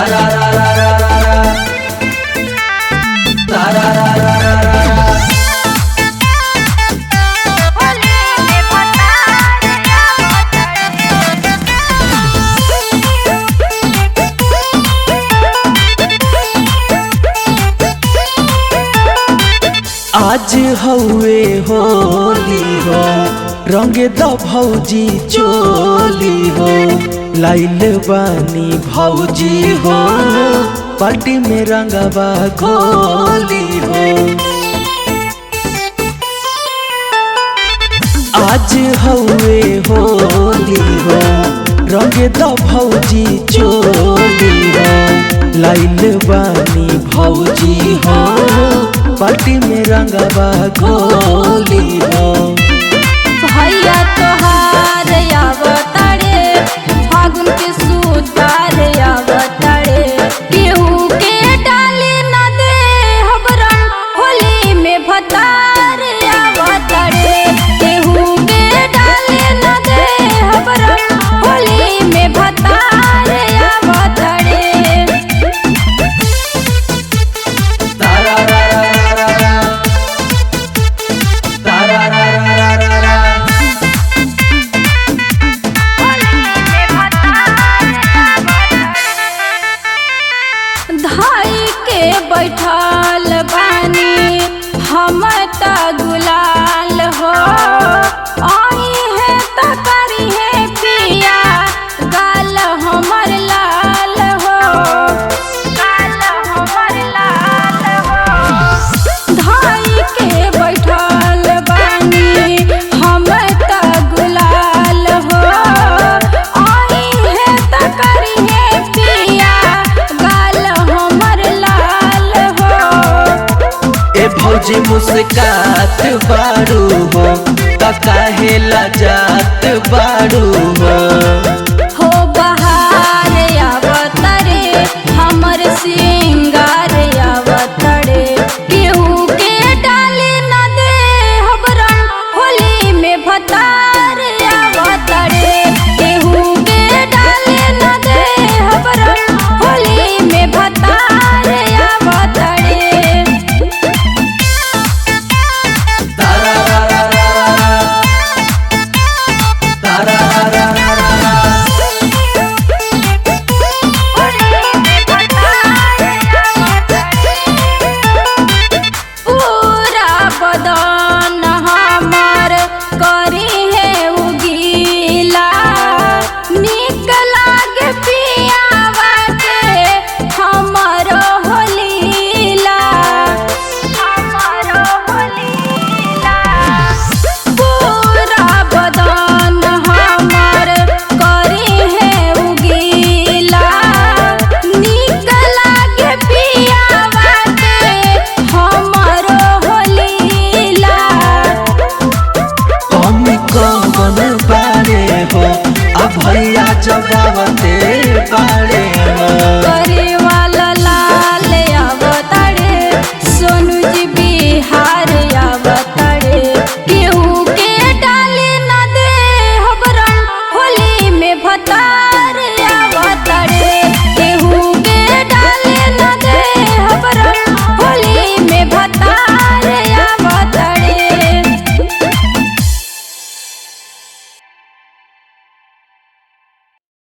तारा रा रा रा रा रा तारा रा रा रा रा आज हउए होली हो रंगे द भौजी चोली हो लाइल बानी भौजी हो पार्टी में रंगवा घोली हो। आज हउए होली हो रंगे द भौजी चोली हो लाइल बानी भौजी हो पार्टी में रंगवा घोली हो। भैया तोहार आवतारे फागुन के सुतार आवतारे केहू के डाले न दे हबरन होली में भतार आवतारे केहू के डाले न दे हबरन होली में भतार आवतारे। तारा रा रा रा रा तारा रा रा रा रा धाई के बैठल बानी हम त गुलाल हो आई है त करी है पिया गाल हमर लाल हो गाल हमर लाल हो। धाई के बैठल बानी हम त गुलाल हो आई है त करी है पिया गाल हमर लाल हो। ए भौजी मुस्कात बारू हो त काहे लजात बारू हो। हो बहार आवतरे हमर सिंगार आवतरे केहू के डाले न दे हबरन होली में भतार आवतरे केहू के डाले न दे हबरन होली में भतार आवतरे। तारा रा रा रा रा तारा रा रा रा रा पूरा बदन हमर करी है उगीला निक लागे पियावा के हमर होलीला हमर होलीला। पूरा बदन हमर करी है उगीला निक लागे पियावा के हमर होलीला। कमी कौन बारे हो अब भैया जगावते बारे